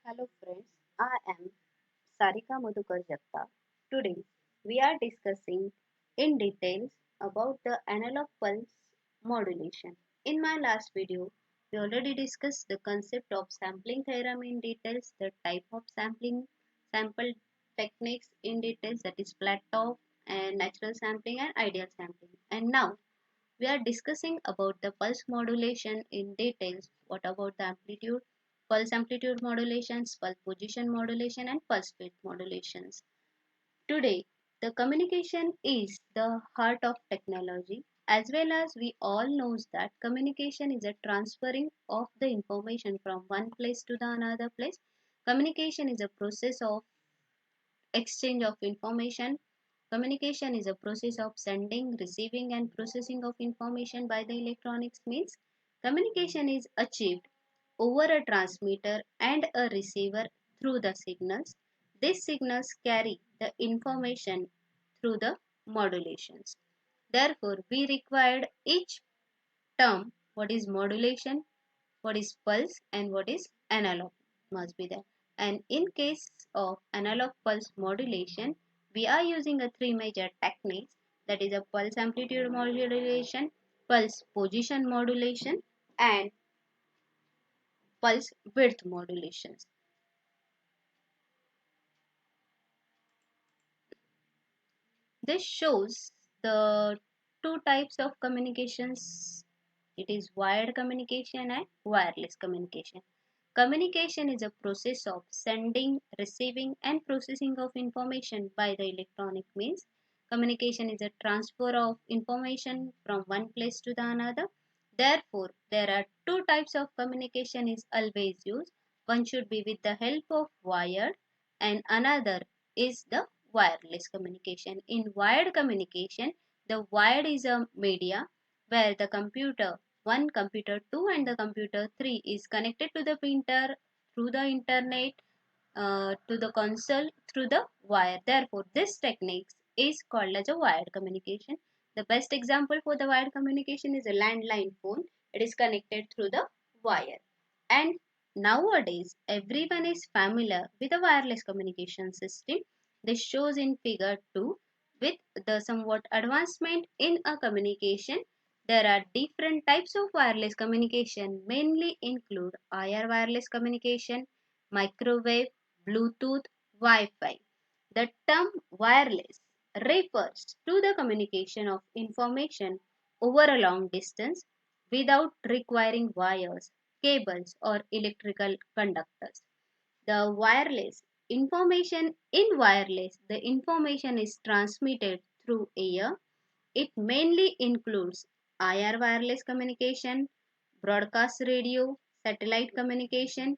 Hello friends, I am Sarika Madhukar Jagta. Today we are discussing in details about the analog pulse modulation. In my last video, we already discussed the concept of sampling theorem in details, the type of sample techniques in details, that is flat top and natural sampling and ideal sampling. And now we are discussing about the pulse modulation in details. What about the amplitude, pulse amplitude modulations, pulse position modulation and pulse width modulations. Today, the communication is the heart of technology, as well as we all knows that communication is a transferring of the information from one place to the another place. Communication is a process of exchange of information. Communication is a process of sending, receiving, and processing of information by the electronics means. Communication is achieved over a transmitter and a receiver through the signals. These signals carry the information through the modulations. Therefore, we required each term, what is modulation, what is pulse, and what is analog must be there. And in case of analog pulse modulation, we are using a three major techniques, that is a pulse amplitude modulation, pulse position modulation, and pulse width modulations. This shows the two types of communications. It is wired communication and wireless communication. Communication is a process of sending, receiving, and processing of information by the electronic means. Communication is a transfer of information from one place to the another. Therefore, there are two types of communication is always used. One should be with the help of wired and another is the wireless communication. In wired communication, the wired is a media where the computer 1, computer 2 and the computer 3 is connected to the printer through the internet to the console through the wire. Therefore, this technique is called as a wired communication. The best example for the wired communication is a landline phone. It is connected through the wire. And nowadays, everyone is familiar with a wireless communication system. This shows in figure 2 with the somewhat advancement in a communication. There are different types of wireless communication, mainly include IR wireless communication, microwave, Bluetooth, Wi-Fi. The term wireless refers to the communication of information over a long distance without requiring wires, cables, or electrical conductors. The wireless information in wireless, the information is transmitted through air. It mainly includes IR wireless communication, broadcast radio, satellite communication,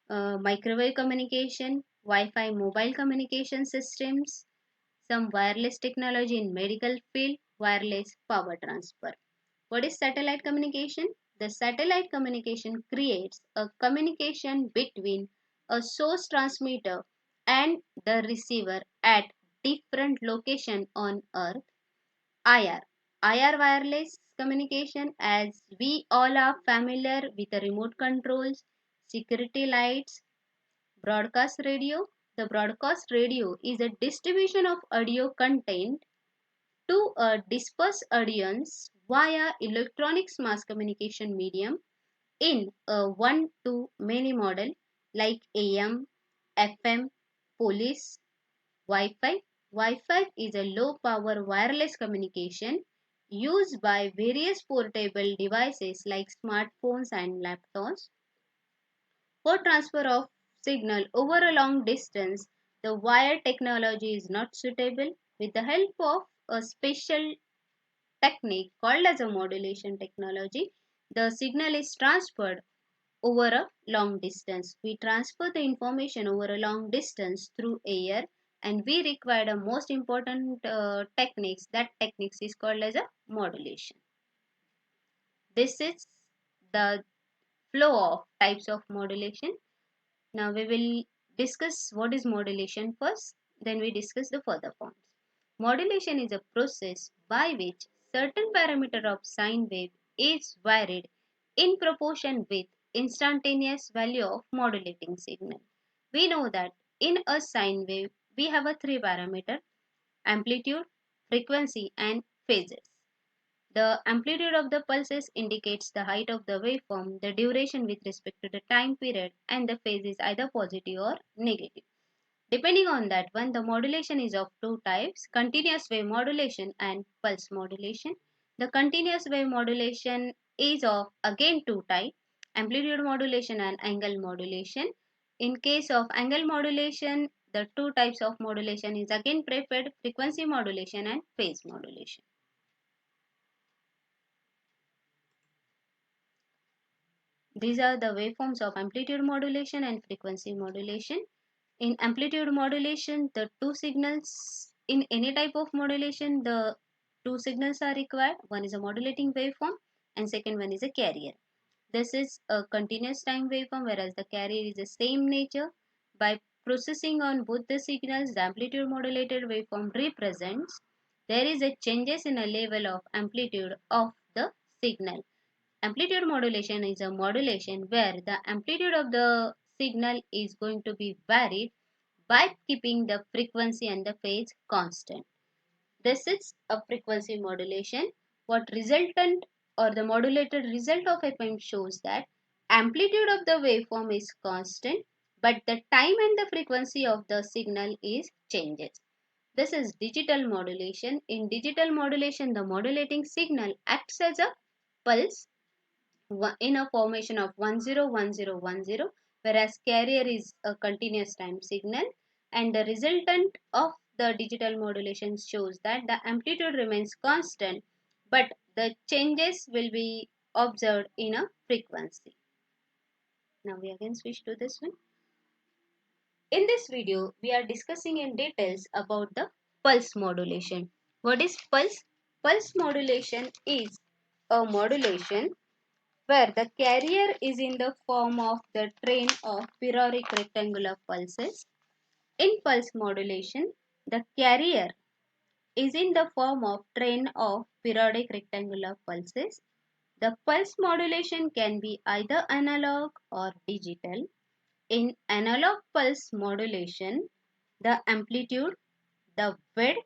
microwave communication, Wi-Fi mobile communication systems, some wireless technology in medical field, wireless power transfer. What is satellite communication? The satellite communication creates a communication between a source transmitter and the receiver at different location on earth. IR. IR wireless communication, as we all are familiar with the remote controls, security lights, broadcast radio. The broadcast radio is a distribution of audio content to a dispersed audience via electronics mass communication medium in a one to many model like AM, FM, police, Wi-Fi. Wi-Fi is a low power wireless communication used by various portable devices like smartphones and laptops. For transfer of signal over a long distance, the wire technology is not suitable. With the help of a special technique called as a modulation technology, the signal is transferred over a long distance. We transfer the information over a long distance through air, and we require the most important techniques. That techniques is called as a modulation. This is the flow of types of modulation. Now we will discuss what is modulation first, then we discuss the further forms. Modulation is a process by which certain parameter of sine wave is varied in proportion with instantaneous value of modulating signal. We know that in a sine wave, we have a three parameter: amplitude, frequency, and phases. The amplitude of the pulses indicates the height of the waveform, the duration with respect to the time period, and the phase is either positive or negative. Depending on that one, the modulation is of two types: continuous wave modulation and pulse modulation. The continuous wave modulation is of again two types: amplitude modulation and angle modulation. In case of angle modulation, the two types of modulation is again preferred: frequency modulation and phase modulation. These are the waveforms of amplitude modulation and frequency modulation. In amplitude modulation, the two signals in any type of modulation, the two signals are required. One is a modulating waveform and second one is a carrier. This is a continuous time waveform, whereas the carrier is the same nature. By processing on both the signals, the amplitude modulated waveform represents there is a changes in a level of amplitude of the signal. Amplitude modulation is a modulation where the amplitude of the signal is going to be varied by keeping the frequency and the phase constant. This is a frequency modulation. What resultant or the modulated result of FM shows that amplitude of the waveform is constant, but the time and the frequency of the signal is changes. This is digital modulation. In digital modulation, the modulating signal acts as a pulse in a formation of 101010, whereas carrier is a continuous time signal, and the resultant of the digital modulation shows that the amplitude remains constant but the changes will be observed in a frequency. Now we again switch to this one. In this video we are discussing in details about the pulse modulation. What is pulse? Pulse modulation is a modulation where the carrier is in the form of the train of periodic rectangular pulses. In pulse modulation, the carrier is in the form of train of periodic rectangular pulses. The pulse modulation can be either analog or digital. In analog pulse modulation, the amplitude, the width,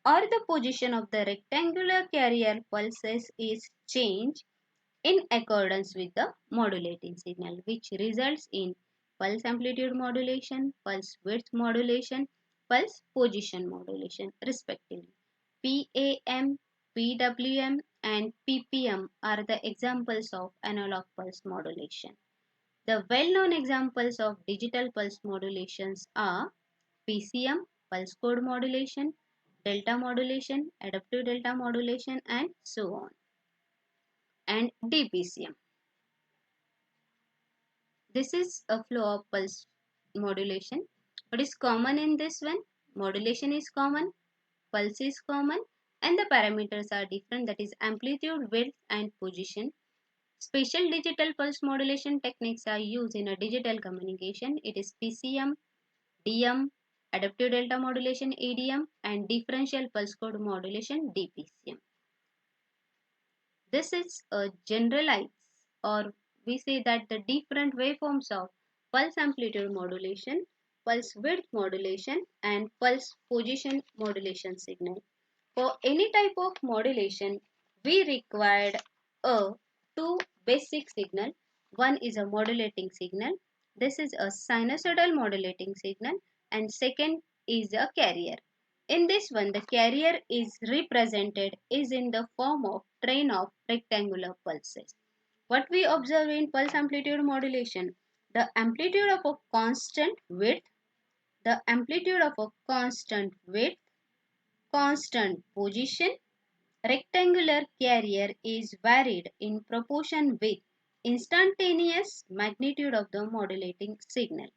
or the position of the rectangular carrier pulses is changed in accordance with the modulating signal, which results in pulse amplitude modulation, pulse width modulation, pulse position modulation respectively. PAM, PWM and PPM are the examples of analog pulse modulation. The well-known examples of digital pulse modulations are PCM, pulse code modulation, delta modulation, adaptive delta modulation, and so on, and DPCM. This is a flow of pulse modulation. What is common in this one? Modulation is common, pulse is common, and the parameters are different, that is amplitude, width, and position. Special digital pulse modulation techniques are used in a digital communication. It is PCM, DM, adaptive delta modulation ADM, and differential pulse code modulation DPCM. This is a generalized, or we say that the different waveforms of pulse amplitude modulation, pulse width modulation, and pulse position modulation signal. For any type of modulation, we required a two basic signal. One is a modulating signal. This is a sinusoidal modulating signal, and second is a carrier. In this one, the carrier is represented is in the form of train of rectangular pulses. What we observe in pulse amplitude modulation, the amplitude of a constant width, the amplitude of a constant width, constant position, rectangular carrier is varied in proportion with instantaneous magnitude of the modulating signal.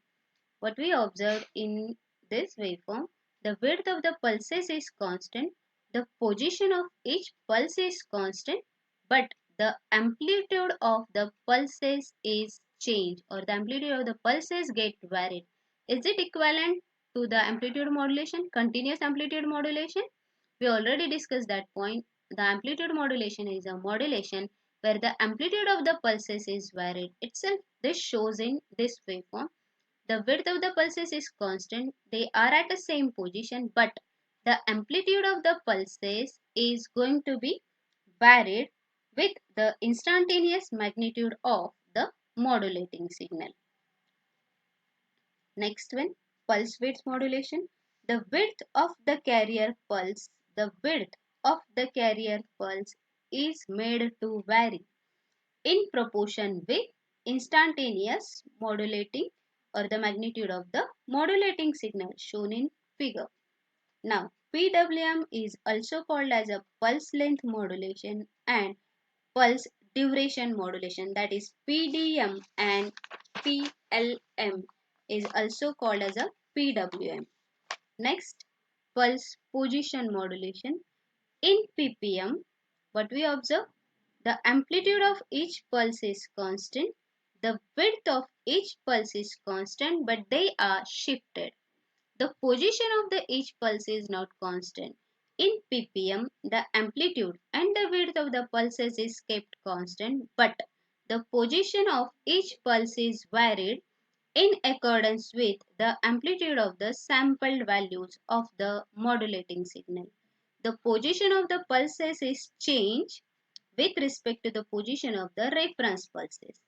What we observed in this waveform, the width of the pulses is constant, the position of each pulse is constant, but the amplitude of the pulses is changed, or the amplitude of the pulses get varied. Is it equivalent to the amplitude modulation, continuous amplitude modulation? We already discussed that point. The amplitude modulation is a modulation where the amplitude of the pulses is varied itself. This shows in this waveform. The width of the pulses is constant. They are at the same position, but the amplitude of the pulses is going to be varied with the instantaneous magnitude of the modulating signal. Next one, pulse width modulation. The width of the carrier pulse, the width of the carrier pulse is made to vary in proportion with instantaneous modulating or the magnitude of the modulating signal shown in figure. Now, PWM is also called as a pulse length modulation and pulse duration modulation, that is PDM, and PLM is also called as a PWM. Next, pulse position modulation. In PPM, what we observe? The amplitude of each pulse is constant. The width of each pulse is constant, but they are shifted. The position of the each pulse is not constant. In ppm, the amplitude and the width of the pulses is kept constant, but the position of each pulse is varied in accordance with the amplitude of the sampled values of the modulating signal. The position of the pulses is changed with respect to the position of the reference pulses.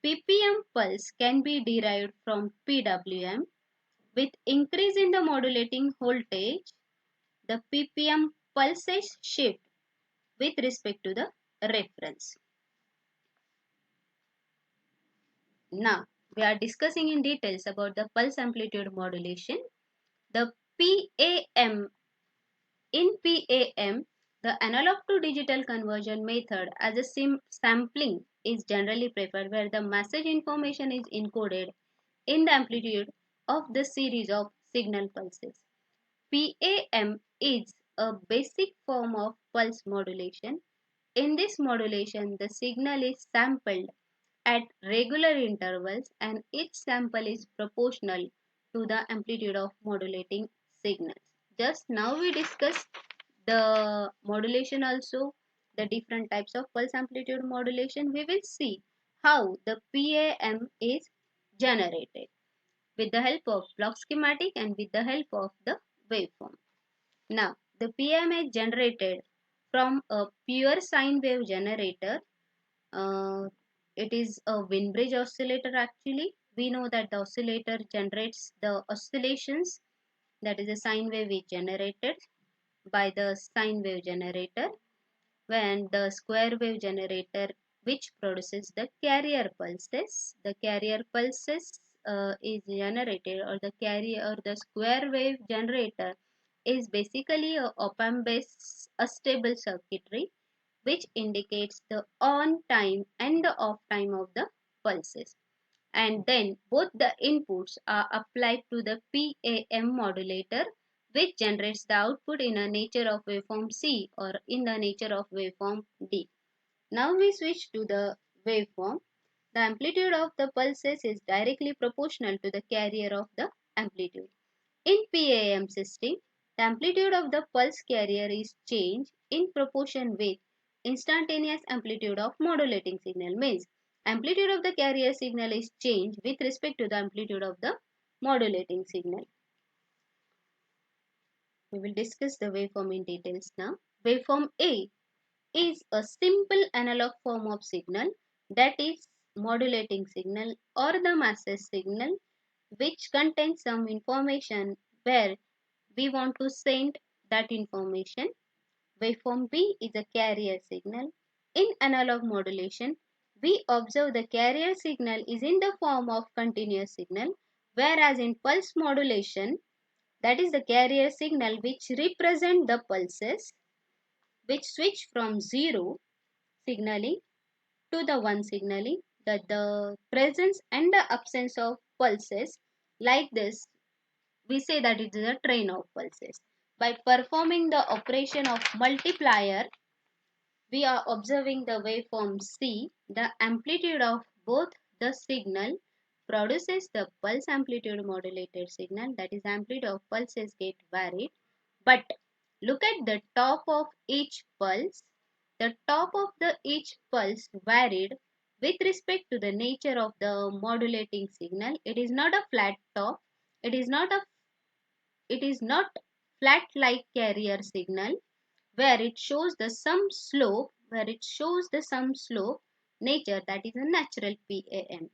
ppm pulse can be derived from PWM. With increase in the modulating voltage, the ppm pulses shift with respect to the reference. Now, we are discussing in details about the pulse amplitude modulation. The PAM. In PAM, the analog to digital conversion method as a sampling is generally preferred, where the message information is encoded in the amplitude of the series of signal pulses. PAM is a basic form of pulse modulation. In this modulation, the signal is sampled at regular intervals and each sample is proportional to the amplitude of modulating signals. Just now we discussed the modulation also, the different types of pulse amplitude modulation. We will see how the PAM is generated with the help of block schematic and with the help of the waveform. Now, the PAM is generated from a pure sine wave generator. Uh, it is a Windbridge oscillator actually. We know that the oscillator generates the oscillations, that is a sine wave is generated by the sine wave generator, when the square wave generator which produces the carrier pulses. The carrier pulses is generated, or the carrier or the square wave generator is basically a op-amp based stable circuitry which indicates the on time and the off time of the pulses. And then both the inputs are applied to the PAM modulator, which generates the output in a nature of waveform C or in the nature of waveform D. Now we switch to the waveform. The amplitude of the pulses is directly proportional to the carrier of the amplitude. In PAM system, the amplitude of the pulse carrier is changed in proportion with instantaneous amplitude of modulating signal. Means amplitude of the carrier signal is changed with respect to the amplitude of the modulating signal. We will discuss the waveform in details now. Waveform A is a simple analog form of signal, that is modulating signal or the message signal, which contains some information where we want to send that information. Waveform B is a carrier signal. In analog modulation, we observe the carrier signal is in the form of continuous signal, whereas in pulse modulation, that is the carrier signal which represent the pulses which switch from 0 signaling to the 1 signaling, that the presence and the absence of pulses, like this we say that it is a train of pulses. By performing the operation of multiplier, we are observing the waveform C. The amplitude of both the signal produces the pulse amplitude modulated signal, that is amplitude of pulses get varied. But look at the top of each pulse. The top of the each pulse varied with respect to the nature of the modulating signal. It is not a flat top. It is not flat like carrier signal where it shows the sum slope nature, that is a natural PAM.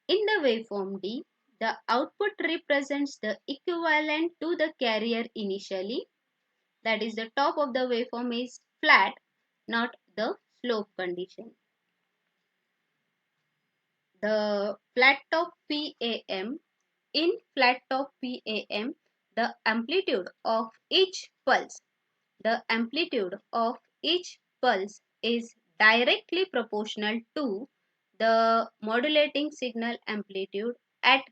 In the waveform D, the output represents the equivalent to the carrier initially, that is the top of the waveform is flat, not the slope condition. The flat top PAM, in flat top PAM, the amplitude of each pulse is directly proportional to the modulating signal amplitude at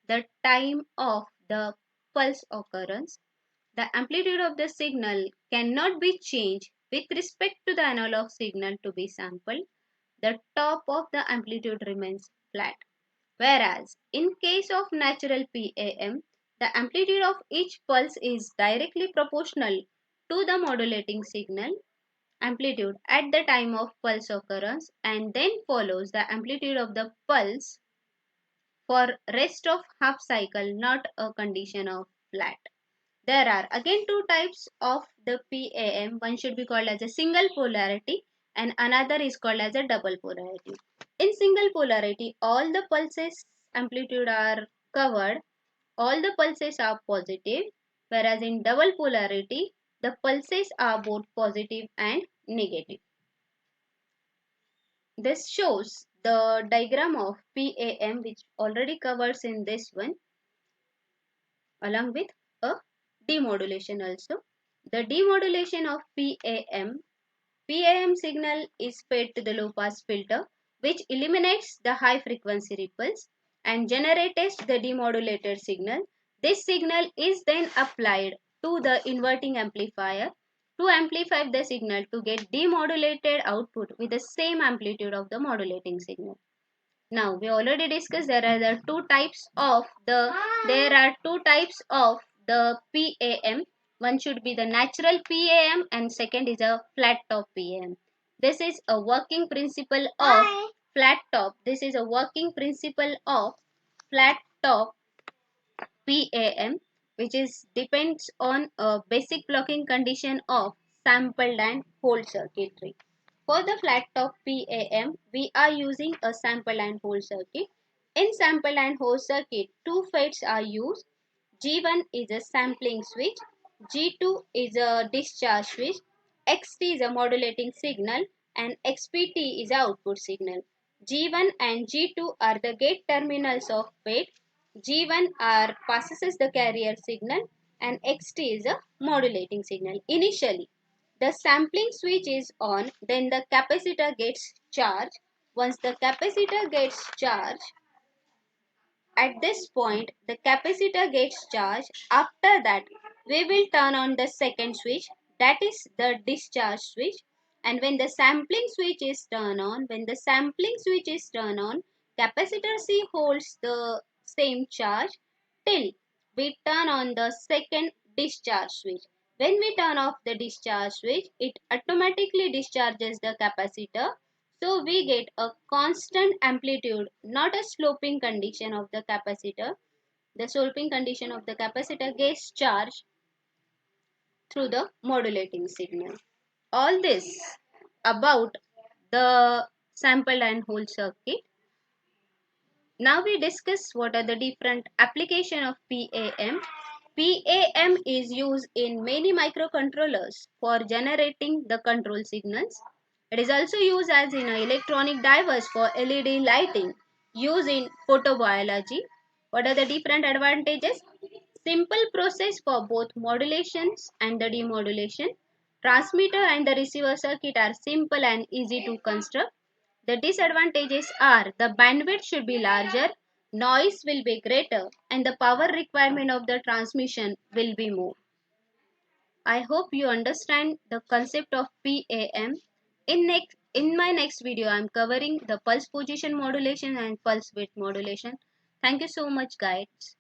the time of the pulse occurrence. The amplitude of the signal cannot be changed with respect to the analog signal to be sampled. The top of the amplitude remains flat. Whereas in case of natural PAM, the amplitude of each pulse is directly proportional to the modulating signal amplitude at the time of pulse occurrence, and then follows the amplitude of the pulse for rest of half cycle, not a condition of flat. There are again two types of the PAM. One should be called as a single polarity and another is called as a double polarity. In single polarity, all the pulses amplitude are covered, all the pulses are positive, whereas in double polarity, the pulses are both positive and negative. This shows the diagram of PAM, which already covers in this one, along with a demodulation also. The demodulation of PAM signal is fed to the low pass filter, which eliminates the high frequency ripples and generates the demodulated signal. This signal is then applied to the inverting amplifier to amplify the signal to get demodulated output with the same amplitude of the modulating signal. Now we already discussed there are two types of the PAM. One should be the natural PAM and second is a flat top PAM. This is a working principle of flat top. This is a working principle of flat top PAM, which is depends on a basic blocking condition of sampled and hold circuitry. For the flat top PAM, we are using a sample and hold circuit. In sample and hold circuit, two FETs are used. G1 is a sampling switch, G2 is a discharge switch, XT is a modulating signal, and XPT is a output signal. G1 and G2 are the gate terminals of FET. G1 passes the carrier signal and XT is a modulating signal. Initially, the sampling switch is on, then the capacitor gets charged. Once the capacitor gets charged, at this point, the capacitor gets charged. After that, we will turn on the second switch, that is the discharge switch. And when the sampling switch is turned on, capacitor C holds the same charge till we turn on the second discharge switch. When we turn off the discharge switch, it automatically discharges the capacitor. So we get a constant amplitude, not a sloping condition of the capacitor. The sloping condition of the capacitor gets charged through the modulating signal. All this about the sample and hold circuit. Now we discuss what are the different application of PAM. PAM is used in many microcontrollers for generating the control signals. It is also used as in electronic drivers for LED lighting, used in photobiology. What are the different advantages? Simple process for both modulations and the demodulation. Transmitter and the receiver circuit are simple and easy to construct. The disadvantages are the bandwidth should be larger, noise will be greater, and the power requirement of the transmission will be more. I hope you understand the concept of PAM. In my next video, I am covering the pulse position modulation and pulse width modulation. Thank you so much, guys.